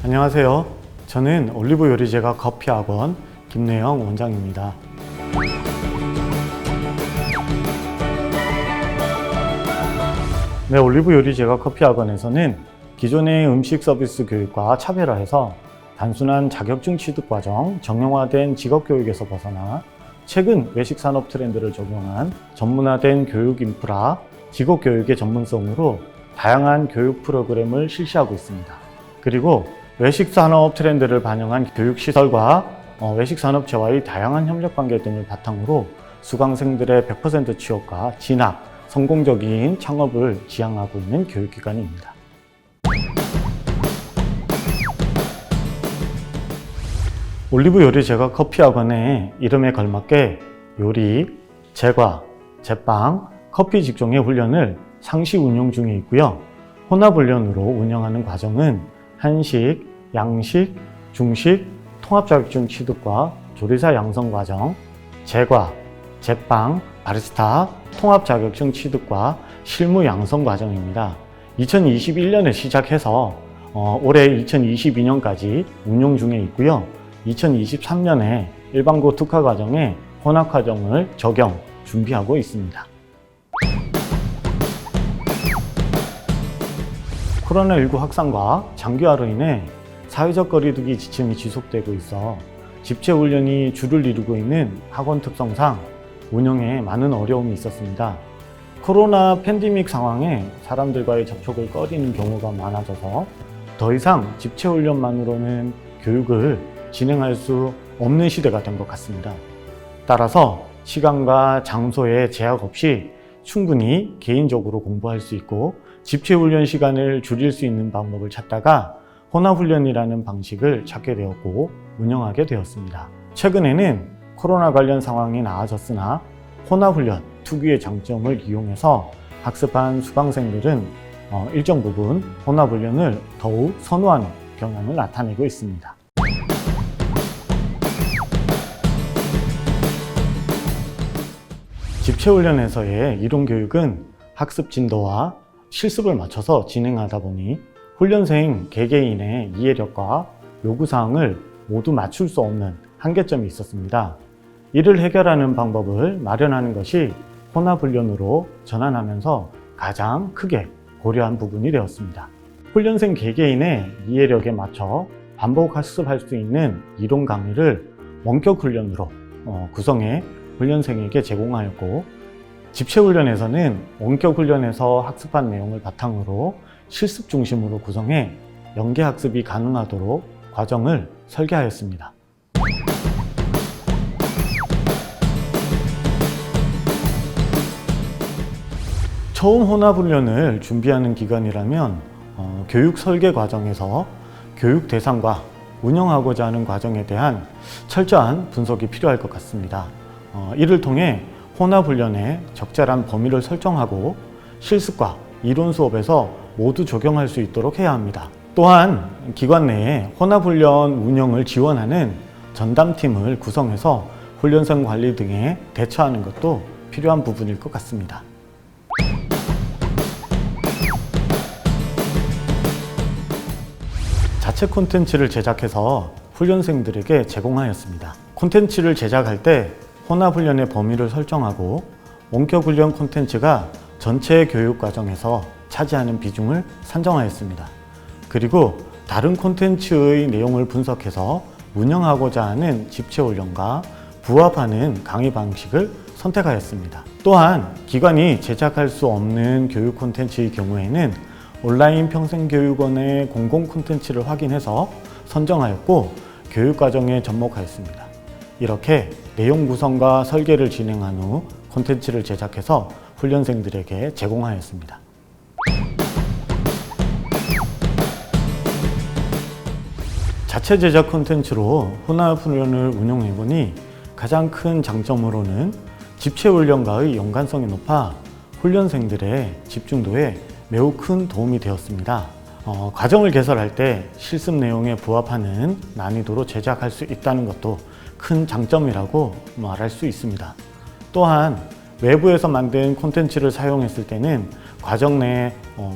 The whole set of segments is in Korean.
안녕하세요. 저는 올리브 요리제과 커피학원 김내영 원장입니다. 네, 올리브 요리제과 커피학원에서는 기존의 음식 서비스 교육과 차별화해서 단순한 자격증 취득 과정, 정형화된 직업 교육에서 벗어나 최근 외식 산업 트렌드를 적용한 전문화된 교육 인프라, 직업 교육의 전문성으로 다양한 교육 프로그램을 실시하고 있습니다. 그리고 외식 산업 트렌드를 반영한 교육 시설과 외식 산업체와의 다양한 협력 관계 등을 바탕으로 수강생들의 100% 취업과 진학, 성공적인 창업을 지향하고 있는 교육기관입니다. 올리브 요리제과 커피학원의 이름에 걸맞게 요리, 제과, 제빵, 커피 직종의 훈련을 상시 운영 중에 있고요. 혼합훈련으로 운영하는 과정은 한식, 양식, 중식, 통합자격증 취득과 조리사 양성 과정, 제과, 제빵, 바리스타, 통합자격증 취득과 실무 양성 과정입니다. 2021년에 시작해서 올해 2022년까지 운영 중에 있고요. 2023년에 일반고 특화 과정에 혼합 과정을 적용, 준비하고 있습니다. 코로나19 확산과 장기화로 인해 사회적 거리두기 지침이 지속되고 있어 집체 훈련이 주를 이루고 있는 학원 특성상 운영에 많은 어려움이 있었습니다. 코로나 팬데믹 상황에 사람들과의 접촉을 꺼리는 경우가 많아져서 더 이상 집체 훈련만으로는 교육을 진행할 수 없는 시대가 된 것 같습니다. 따라서 시간과 장소에 제약 없이 충분히 개인적으로 공부할 수 있고 집체 훈련 시간을 줄일 수 있는 방법을 찾다가 혼합훈련이라는 방식을 찾게 되었고 운영하게 되었습니다. 최근에는 코로나 관련 상황이 나아졌으나 혼합훈련 특유의 장점을 이용해서 학습한 수강생들은 일정 부분 혼합훈련을 더욱 선호하는 경향을 나타내고 있습니다. 집체훈련에서의 이론교육은 학습 진도와 실습을 맞춰서 진행하다 보니 훈련생 개개인의 이해력과 요구사항을 모두 맞출 수 없는 한계점이 있었습니다. 이를 해결하는 방법을 마련하는 것이 혼합훈련으로 전환하면서 가장 크게 고려한 부분이 되었습니다. 훈련생 개개인의 이해력에 맞춰 반복 학습할 수 있는 이론 강의를 원격 훈련으로 구성해 훈련생에게 제공하였고, 집체훈련에서는 원격 훈련에서 학습한 내용을 바탕으로 실습 중심으로 구성해 연계학습이 가능하도록 과정을 설계하였습니다. 처음 혼합훈련을 준비하는 기관이라면 교육 설계 과정에서 교육 대상과 운영하고자 하는 과정에 대한 철저한 분석이 필요할 것 같습니다. 이를 통해 혼합훈련의 적절한 범위를 설정하고 실습과 이론 수업에서 모두 적용할 수 있도록 해야 합니다. 또한 기관 내에 혼합훈련 운영을 지원하는 전담팀을 구성해서 훈련생 관리 등에 대처하는 것도 필요한 부분일 것 같습니다. 자체 콘텐츠를 제작해서 훈련생들에게 제공하였습니다. 콘텐츠를 제작할 때 혼합훈련의 범위를 설정하고 원격훈련 콘텐츠가 전체 교육 과정에서 차지하는 비중을 산정하였습니다. 그리고 다른 콘텐츠의 내용을 분석해서 운영하고자 하는 집체훈련과 부합하는 강의 방식을 선택하였습니다. 또한 기관이 제작할 수 없는 교육 콘텐츠의 경우에는 온라인 평생교육원의 공공 콘텐츠를 확인해서 선정하였고 교육과정에 접목하였습니다. 이렇게 내용 구성과 설계를 진행한 후 콘텐츠를 제작해서 훈련생들에게 제공하였습니다. 자체 제작 콘텐츠로 혼합훈련을 운영해보니 가장 큰 장점으로는 집체훈련과의 연관성이 높아 훈련생들의 집중도에 매우 큰 도움이 되었습니다. 과정을 개설할 때 실습 내용에 부합하는 난이도로 제작할 수 있다는 것도 큰 장점이라고 말할 수 있습니다. 또한 외부에서 만든 콘텐츠를 사용했을 때는 과정 내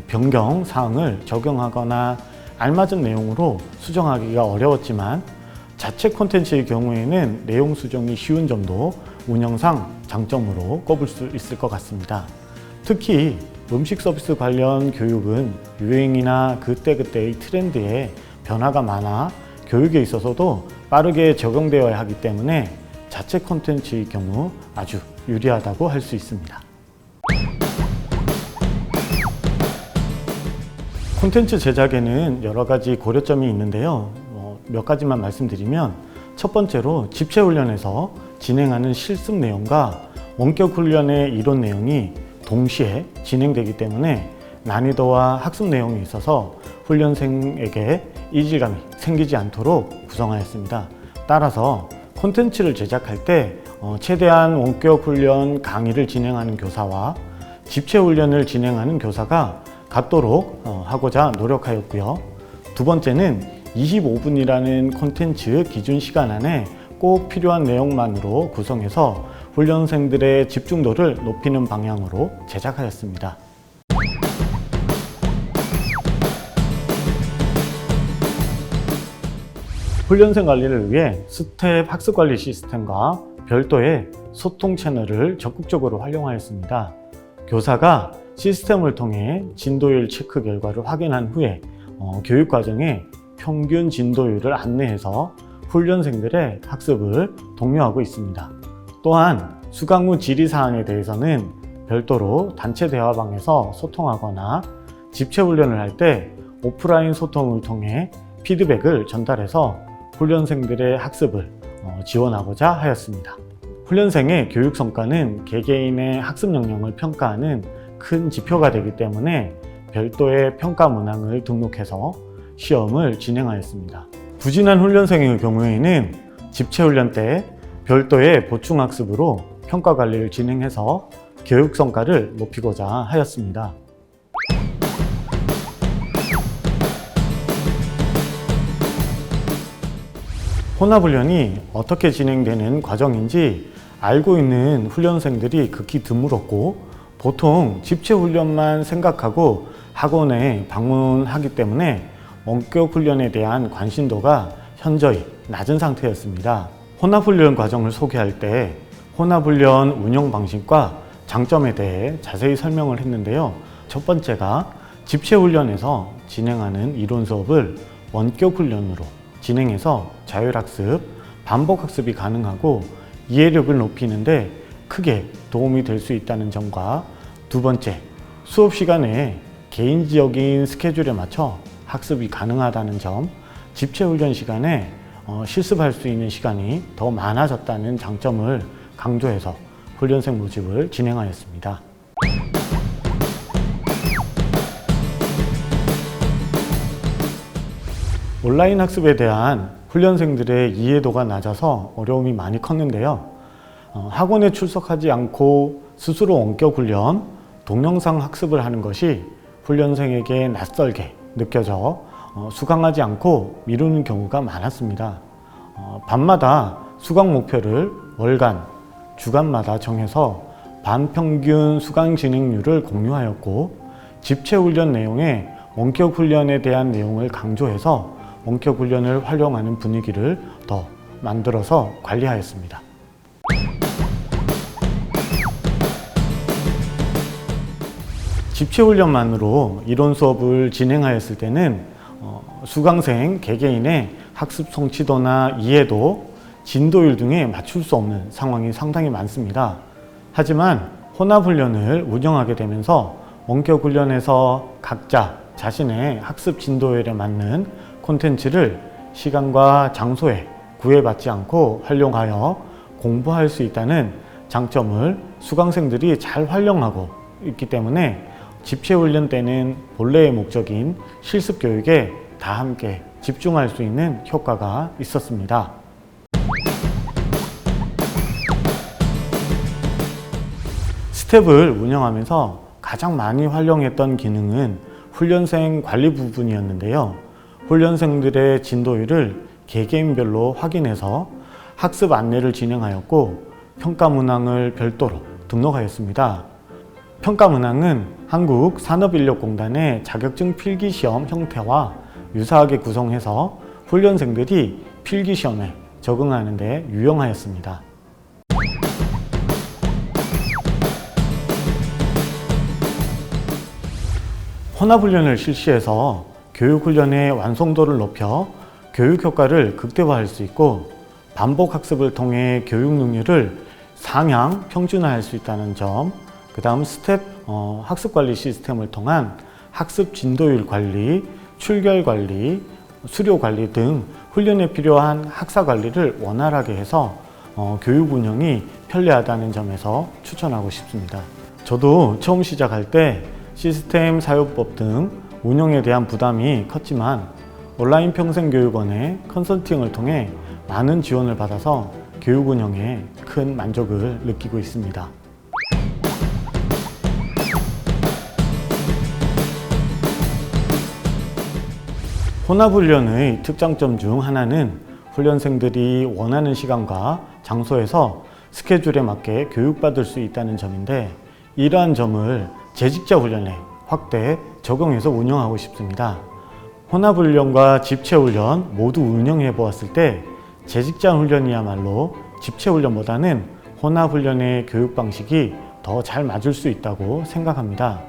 변경 사항을 적용하거나 알맞은 내용으로 수정하기가 어려웠지만 자체 콘텐츠의 경우에는 내용 수정이 쉬운 점도 운영상 장점으로 꼽을 수 있을 것 같습니다. 특히 음식 서비스 관련 교육은 유행이나 그때그때의 트렌드에 변화가 많아 교육에 있어서도 빠르게 적용되어야 하기 때문에 자체 콘텐츠의 경우 아주 유리하다고 할 수 있습니다. 콘텐츠 제작에는 여러 가지 고려점이 있는데요. 몇 가지만 말씀드리면 첫 번째로 집체훈련에서 진행하는 실습 내용과 원격 훈련의 이론 내용이 동시에 진행되기 때문에 난이도와 학습 내용에 있어서 훈련생에게 이질감이 생기지 않도록 구성하였습니다. 따라서 콘텐츠를 제작할 때 최대한 원격 훈련 강의를 진행하는 교사와 집체 훈련을 진행하는 교사가 같도록 하고자 노력하였고요. 두 번째는 25분이라는 콘텐츠 기준 시간 안에 꼭 필요한 내용만으로 구성해서 훈련생들의 집중도를 높이는 방향으로 제작하였습니다. 훈련생 관리를 위해 스텝 학습관리 시스템과 별도의 소통 채널을 적극적으로 활용하였습니다. 교사가 시스템을 통해 진도율 체크 결과를 확인한 후에 교육 과정에 평균 진도율을 안내해서 훈련생들의 학습을 독려하고 있습니다. 또한 수강 후 질의사항에 대해서는 별도로 단체 대화방에서 소통하거나 집체 훈련을 할 때 오프라인 소통을 통해 피드백을 전달해서 훈련생들의 학습을 지원하고자 하였습니다. 훈련생의 교육 성과는 개개인의 학습 역량을 평가하는 큰 지표가 되기 때문에 별도의 평가 문항을 등록해서 시험을 진행하였습니다. 부진한 훈련생의 경우에는 집체 훈련 때 별도의 보충 학습으로 평가 관리를 진행해서 교육 성과를 높이고자 하였습니다. 혼합훈련이 어떻게 진행되는 과정인지 알고 있는 훈련생들이 극히 드물었고 보통 집체훈련만 생각하고 학원에 방문하기 때문에 원격 훈련에 대한 관심도가 현저히 낮은 상태였습니다. 혼합훈련 과정을 소개할 때 혼합훈련 운영 방식과 장점에 대해 자세히 설명을 했는데요. 첫 번째가 집체훈련에서 진행하는 이론 수업을 원격 훈련으로 진행해서 자율학습, 반복학습이 가능하고 이해력을 높이는데 크게 도움이 될 수 있다는 점과 두 번째, 수업 시간에 개인적인 스케줄에 맞춰 학습이 가능하다는 점, 집체훈련 시간에 실습할 수 있는 시간이 더 많아졌다는 장점을 강조해서 훈련생 모집을 진행하였습니다. 온라인 학습에 대한 훈련생들의 이해도가 낮아서 어려움이 많이 컸는데요. 학원에 출석하지 않고 스스로 원격 훈련, 동영상 학습을 하는 것이 훈련생에게 낯설게 느껴져 수강하지 않고 미루는 경우가 많았습니다. 반마다 수강 목표를 월간, 주간마다 정해서 반평균 수강 진행률을 공유하였고 집체 훈련 내용에 원격 훈련에 대한 내용을 강조해서 원격 훈련을 활용하는 분위기를 더 만들어서 관리하였습니다. 집체 훈련만으로 이론 수업을 진행하였을 때는 수강생 개개인의 학습 성취도나 이해도, 진도율 등에 맞출 수 없는 상황이 상당히 많습니다. 하지만 혼합훈련을 운영하게 되면서 원격 훈련에서 각자 자신의 학습 진도율에 맞는 콘텐츠를 시간과 장소에 구애받지 않고 활용하여 공부할 수 있다는 장점을 수강생들이 잘 활용하고 있기 때문에 집체훈련 때는 본래의 목적인 실습 교육에 다 함께 집중할 수 있는 효과가 있었습니다. 스텝을 운영하면서 가장 많이 활용했던 기능은 훈련생 관리 부분이었는데요. 훈련생들의 진도율을 개개인별로 확인해서 학습 안내를 진행하였고 평가 문항을 별도로 등록하였습니다. 평가 문항은 한국산업인력공단의 자격증 필기시험 형태와 유사하게 구성해서 훈련생들이 필기 시험에 적응하는 데 유용하였습니다. 혼합훈련을 실시해서 교육훈련의 완성도를 높여 교육 효과를 극대화할 수 있고 반복 학습을 통해 교육 능률을 상향 평준화할 수 있다는 점, 그 다음 스텝 학습관리 시스템을 통한 학습 진도율 관리, 출결 관리, 수료 관리 등 훈련에 필요한 학사 관리를 원활하게 해서 교육 운영이 편리하다는 점에서 추천하고 싶습니다. 저도 처음 시작할 때 시스템 사용법 등 운영에 대한 부담이 컸지만 온라인 평생교육원의 컨설팅을 통해 많은 지원을 받아서 교육 운영에 큰 만족을 느끼고 있습니다. 혼합훈련의 특장점 중 하나는 훈련생들이 원하는 시간과 장소에서 스케줄에 맞게 교육받을 수 있다는 점인데, 이러한 점을 재직자 훈련에 확대 적용해서 운영하고 싶습니다. 혼합훈련과 집체훈련 모두 운영해 보았을 때 재직자 훈련이야말로 집체훈련보다는 혼합훈련의 교육 방식이 더 잘 맞을 수 있다고 생각합니다.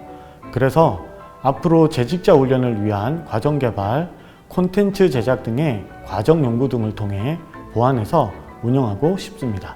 그래서 앞으로 재직자 훈련을 위한 과정 개발, 콘텐츠 제작 등의 과정 연구 등을 통해 보완해서 운영하고 싶습니다.